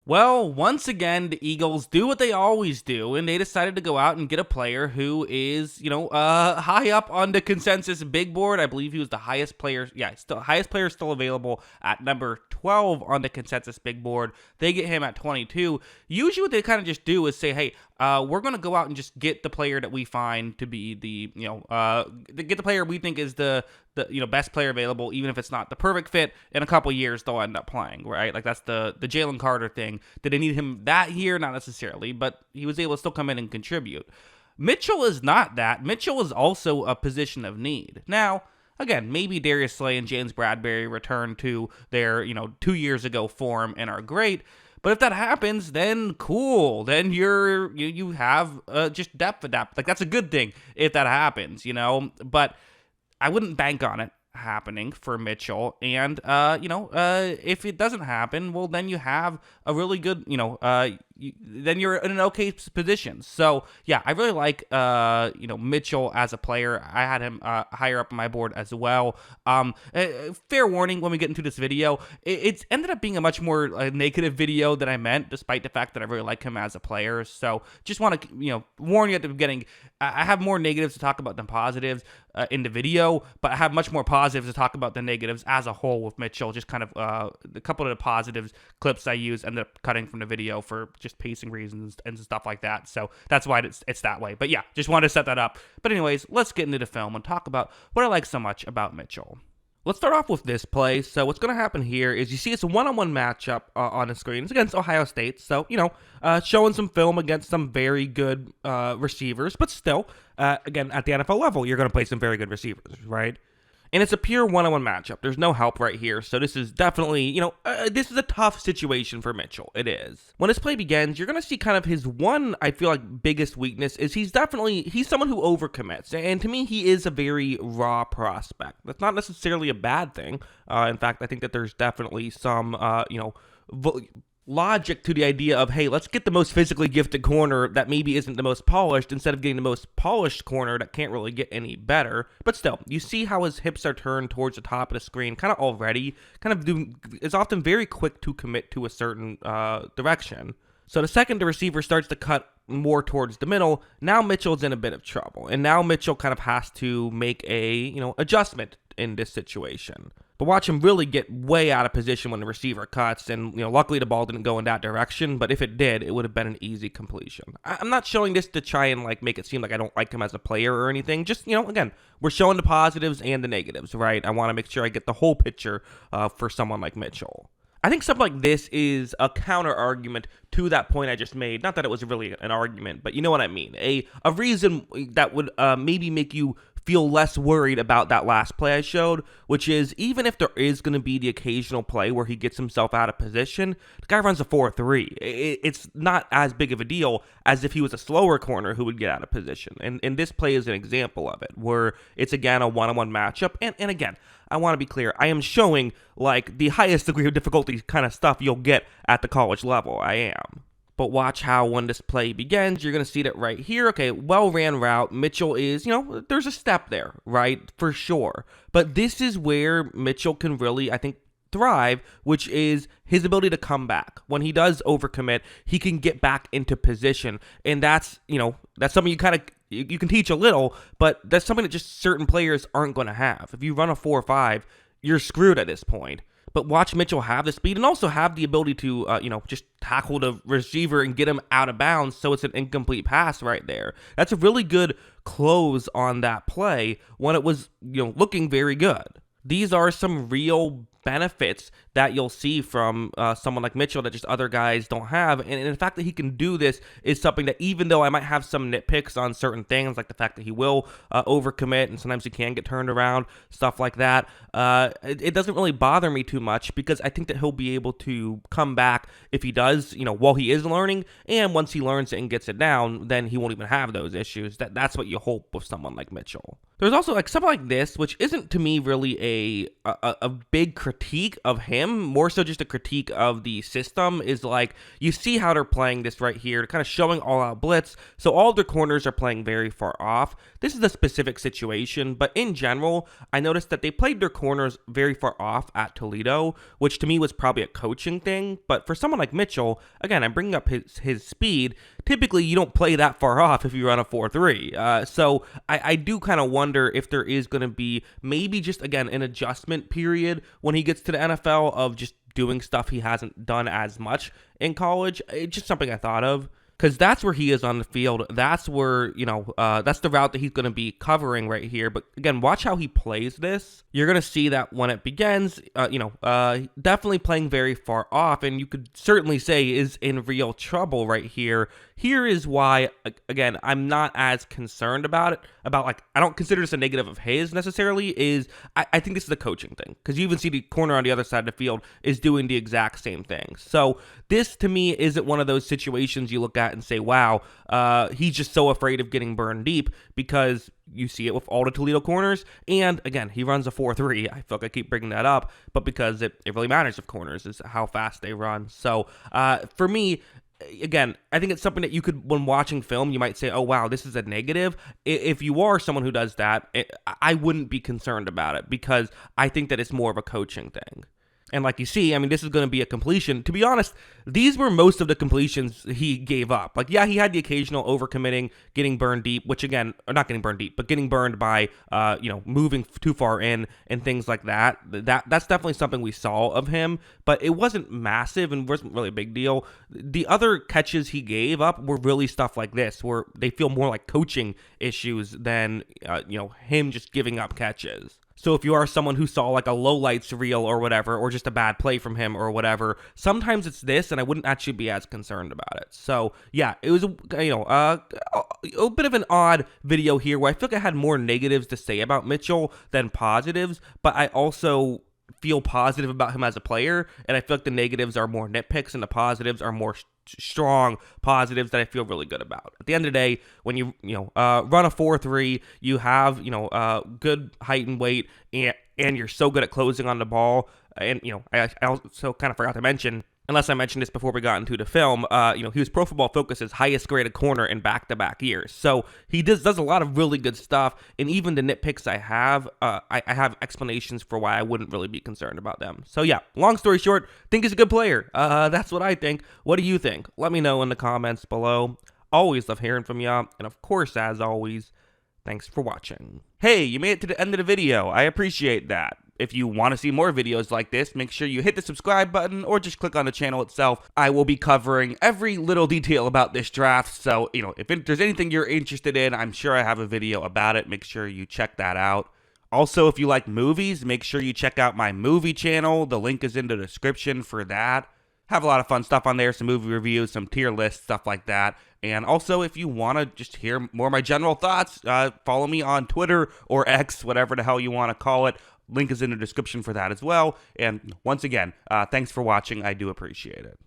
Well, once again, the Eagles do what they always do, and they decided to go out and get a player who is, high up on the consensus big board. I believe he was the highest player. Yeah, still highest player still available at number 12 on the consensus big board. They get him at 22. Usually, what they kind of just do is say, "Hey, we're going to go out and just get the player that we find to be get the player we think is the best player available, even if it's not the perfect fit. In a couple years, they'll end up playing, right? Like that's the Jalen Carter thing. Did they need him that year? Not necessarily, but he was able to still come in and contribute. Mitchell is not that. Mitchell is also a position of need. Now, again, maybe Darius Slay and James Bradbury return to their 2 years ago form and are great. But if that happens, then cool. Then you have just depth of depth. Like that's a good thing if that happens, But I wouldn't bank on it happening for Mitchell. And, if it doesn't happen, well, then you have a really good, then you're in an okay position. So, yeah, I really like, Mitchell as a player. I had him higher up on my board as well. Fair warning when we get into this video, it's ended up being a much more negative video than I meant, despite the fact that I really like him as a player. So, just want to, warn you at the beginning, I have more negatives to talk about than positives in the video, but I have much more positives to talk about than negatives as a whole with Mitchell. Just kind of a couple of the positives clips I use ended up cutting from the video for just pacing reasons and stuff like that. So that's why it's that way. But yeah, just wanted to set that up. But anyways, let's get into the film and talk about what I like so much about Mitchell. Let's start off with this play. So what's going to happen here is you see it's a one-on-one matchup on the screen. It's against Ohio State. So, showing some film against some very good receivers. But still, again, at the NFL level, you're going to play some very good receivers, right? And it's a pure one-on-one matchup. There's no help right here. So this is definitely, this is a tough situation for Mitchell. It is. When this play begins, you're going to see kind of his one, I feel like, biggest weakness is he's someone who overcommits. And to me, he is a very raw prospect. That's not necessarily a bad thing. In fact, I think that there's definitely some, logic to the idea of, hey, let's get the most physically gifted corner that maybe isn't the most polished instead of getting the most polished corner that can't really get any better. But still, you see how his hips are turned towards the top of the screen kind of already, is often very quick to commit to a certain direction. So the second the receiver starts to cut more towards the middle, now Mitchell's in a bit of trouble. And now Mitchell kind of has to make a, adjustment in this situation. But watch him really get way out of position when the receiver cuts, and luckily the ball didn't go in that direction, but if it did, it would have been an easy completion. I'm not showing this to try and make it seem like I don't like him as a player or anything. Just, again, we're showing the positives and the negatives, right? I want to make sure I get the whole picture for someone like Mitchell. I think something like this is a counter argument to that point I just made. Not that it was really an argument, but you know what I mean. A reason that would maybe make you feel less worried about that last play I showed, which is even if there is going to be the occasional play where he gets himself out of position, the guy runs a 4.3. It's not as big of a deal as if he was a slower corner who would get out of position. And this play is an example of it, where it's, again, a one-on-one matchup. And again, I want to be clear, I am showing the highest degree of difficulty kind of stuff you'll get at the college level. I am. But watch how when this play begins, you're going to see that right here. Okay, well-ran route. Mitchell is, there's a step there, right? For sure. But this is where Mitchell can really, I think, thrive, which is his ability to come back. When he does overcommit, he can get back into position. And that's something you can teach a little, but that's something that just certain players aren't going to have. If you run a 4.5, you're screwed at this point. But watch Mitchell have the speed and also have the ability to, just tackle the receiver and get him out of bounds so it's an incomplete pass right there. That's a really good close on that play when it was, looking very good. These are some real benefits that you'll see from someone like Mitchell that just other guys don't have. And the fact that he can do this is something that, even though I might have some nitpicks on certain things, like the fact that he will overcommit and sometimes he can get turned around, stuff like that, it doesn't really bother me too much because I think that he'll be able to come back if he does, while he is learning. And once he learns it and gets it down, then he won't even have those issues. That's what you hope with someone like Mitchell. There's also something like this, which isn't to me really a big criticism critique of him, more so just a critique of the system, is like, you see how they're playing this right here, kind of showing all out blitz, so all of their corners are playing very far off. This is a specific situation, but in general, I noticed that they played their corners very far off at Toledo, which to me was probably a coaching thing, but for someone like Mitchell, again, I'm bringing up his speed, typically you don't play that far off if you run a 4-3, so I do kind of wonder if there is going to be maybe just, again, an adjustment period when he gets to the NFL of just doing stuff he hasn't done as much in college. It's just something I thought of, because that's where he is on the field. That's where, that's the route that he's going to be covering right here. But again, watch how he plays this. You're going to see that when it begins, definitely playing very far off, and you could certainly say is in real trouble right here. Here is why, again, I'm not as concerned about it, I don't consider this a negative of his necessarily, I think this is a coaching thing, because you even see the corner on the other side of the field is doing the exact same thing. So this, to me, isn't one of those situations you look at and say, wow, he's just so afraid of getting burned deep, because you see it with all the Toledo corners, and again, he runs a 4-3. I feel like I keep bringing that up, but because it really matters with corners is how fast they run. So for me, again, I think it's something that you could, when watching film, you might say, oh, wow, this is a negative. If you are someone who does that, I wouldn't be concerned about it, because I think that it's more of a coaching thing. And like you see, I mean, this is going to be a completion. To be honest, these were most of the completions he gave up. Like, yeah, he had the occasional overcommitting, getting burned deep, which again, or not getting burned deep, but getting burned by, moving too far in and things like that. That's definitely something we saw of him, but it wasn't massive and wasn't really a big deal. The other catches he gave up were really stuff like this, where they feel more like coaching issues than, him just giving up catches. So if you are someone who saw like a lowlights reel or whatever, or just a bad play from him or whatever, sometimes it's this, and I wouldn't actually be as concerned about it. So yeah, it was, a bit of an odd video here where I feel like I had more negatives to say about Mitchell than positives, but I also feel positive about him as a player, and I feel like the negatives are more nitpicks and the positives are more strong positives that I feel really good about. At the end of the day, when you run a 4-3, you have good height and weight, and you're so good at closing on the ball. And I also kind of forgot to mention, unless I mentioned this before we got into the film, he was Pro Football Focus's highest graded corner in back-to-back years. So he does a lot of really good stuff, and even the nitpicks I have explanations for why I wouldn't really be concerned about them. So yeah, long story short, think he's a good player. That's what I think. What do you think? Let me know in the comments below. Always love hearing from y'all, and of course, as always, thanks for watching. Hey, you made it to the end of the video. I appreciate that. If you want to see more videos like this, make sure you hit the subscribe button or just click on the channel itself. I will be covering every little detail about this draft, so, if there's anything you're interested in, I'm sure I have a video about it. Make sure you check that out. Also, if you like movies, make sure you check out my movie channel. The link is in the description for that. Have a lot of fun stuff on there, some movie reviews, some tier lists, stuff like that. And also, if you want to just hear more of my general thoughts, follow me on Twitter or X, whatever the hell you want to call it. Link is in the description for that as well. And once again, thanks for watching. I do appreciate it.